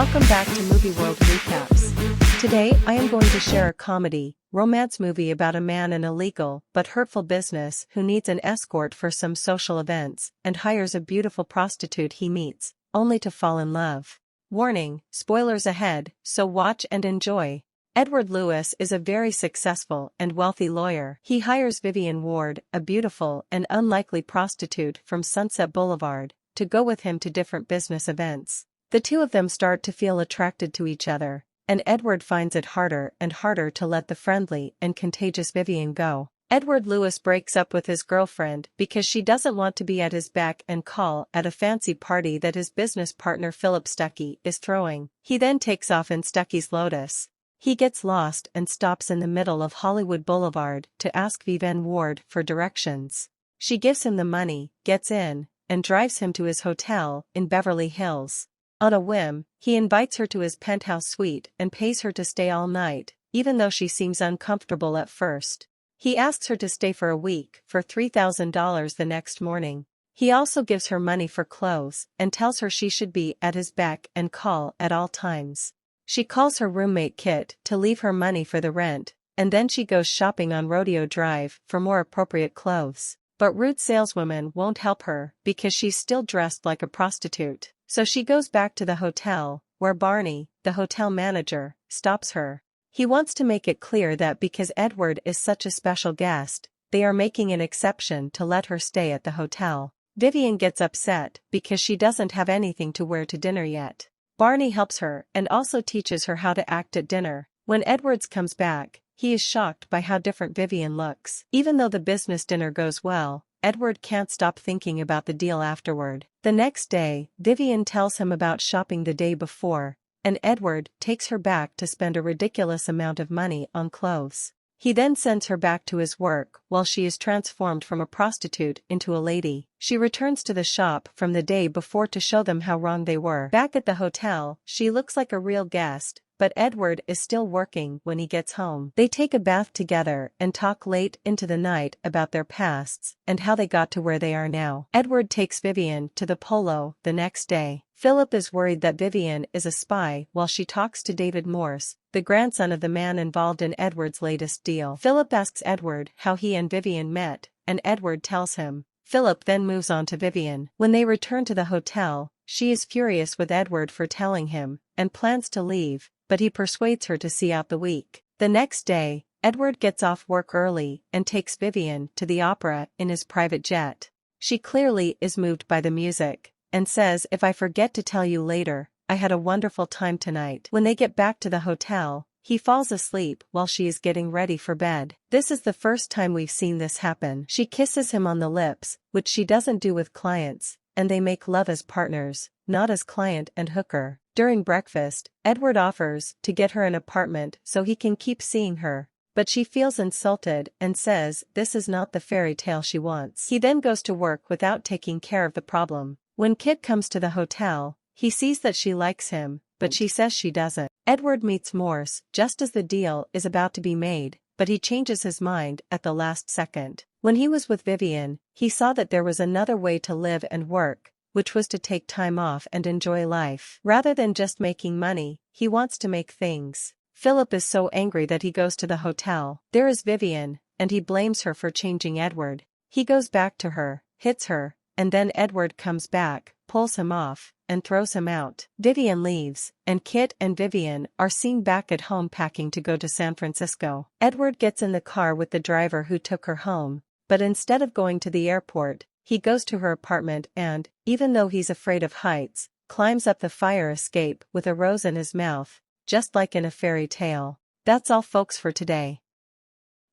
Welcome back to Movieworld Recaps. Today I am going to share a comedy, romance movie about a man in a legal but hurtful business who needs an escort for some social events and hires a beautiful prostitute he meets, only to fall in love. Warning, spoilers ahead, so watch and enjoy. Edward Lewis is a very successful and wealthy lawyer. He hires Vivian Ward, a beautiful and unlikely prostitute from Sunset Boulevard, to go with him to different business events. The two of them start to feel attracted to each other, and Edward finds it harder and harder to let the friendly and contagious Vivian go. Edward Lewis breaks up with his girlfriend because she doesn't want to be at his beck and call at a fancy party that his business partner Philip Stuckey is throwing. He then takes off in Stuckey's Lotus. He gets lost and stops in the middle of Hollywood Boulevard to ask Vivian Ward for directions. She gives him the money, gets in, and drives him to his hotel in Beverly Hills. On a whim, he invites her to his penthouse suite and pays her to stay all night, even though she seems uncomfortable at first. He asks her to stay for a week for $3,000 the next morning. He also gives her money for clothes and tells her she should be at his beck and call at all times. She calls her roommate Kit to leave her money for the rent, and then she goes shopping on Rodeo Drive for more appropriate clothes. But rude saleswomen won't help her because she's still dressed like a prostitute. So she goes back to the hotel, where Barney, the hotel manager, stops her. He wants to make it clear that because Edward is such a special guest, they are making an exception to let her stay at the hotel. Vivian gets upset because she doesn't have anything to wear to dinner yet. Barney helps her and also teaches her how to act at dinner. When Edwards comes back, he is shocked by how different Vivian looks. Even though the business dinner goes well, Edward can't stop thinking about the deal afterward. The next day, Vivian tells him about shopping the day before, and Edward takes her back to spend a ridiculous amount of money on clothes. He then sends her back to his work while she is transformed from a prostitute into a lady. She returns to the shop from the day before to show them how wrong they were. Back at the hotel, she looks like a real guest, but Edward is still working when he gets home. They take a bath together and talk late into the night about their pasts and how they got to where they are now. Edward takes Vivian to the polo the next day. Philip is worried that Vivian is a spy while she talks to David Morse, the grandson of the man involved in Edward's latest deal. Philip asks Edward how he and Vivian met, and Edward tells him. Philip then moves on to Vivian. When they return to the hotel, she is furious with Edward for telling him, and plans to leave, but he persuades her to see out the week. The next day, Edward gets off work early and takes Vivian to the opera in his private jet. She clearly is moved by the music, and says, "If I forget to tell you later, I had a wonderful time tonight." When they get back to the hotel, he falls asleep while she is getting ready for bed. This is the first time we've seen this happen. She kisses him on the lips, which she doesn't do with clients, and they make love as partners, not as client and hooker. During breakfast, Edward offers to get her an apartment so he can keep seeing her, but she feels insulted and says this is not the fairy tale she wants. He then goes to work without taking care of the problem. When Kit comes to the hotel, he sees that she likes him, but she says she doesn't. Edward meets Morse just as the deal is about to be made, but he changes his mind at the last second. When he was with Vivian, he saw that there was another way to live and work, which was to take time off and enjoy life. Rather than just making money, he wants to make things. Philip is so angry that he goes to the hotel. There is Vivian, and he blames her for changing Edward. He goes back to her, hits her, and then Edward comes back, pulls him off, and throws him out. Vivian leaves, and Kit and Vivian are seen back at home packing to go to San Francisco. Edward gets in the car with the driver who took her home, but instead of going to the airport, he goes to her apartment and, even though he's afraid of heights, climbs up the fire escape with a rose in his mouth, just like in a fairy tale. That's all folks for today.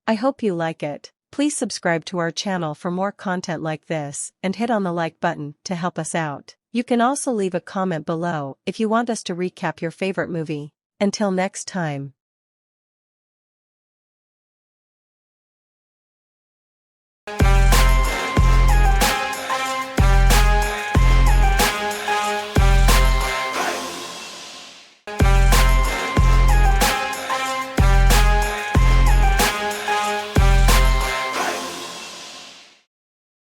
I hope you like it. Please subscribe to our channel for more content like this and hit on the like button to help us out. You can also leave a comment below if you want us to recap your favorite movie. Until next time.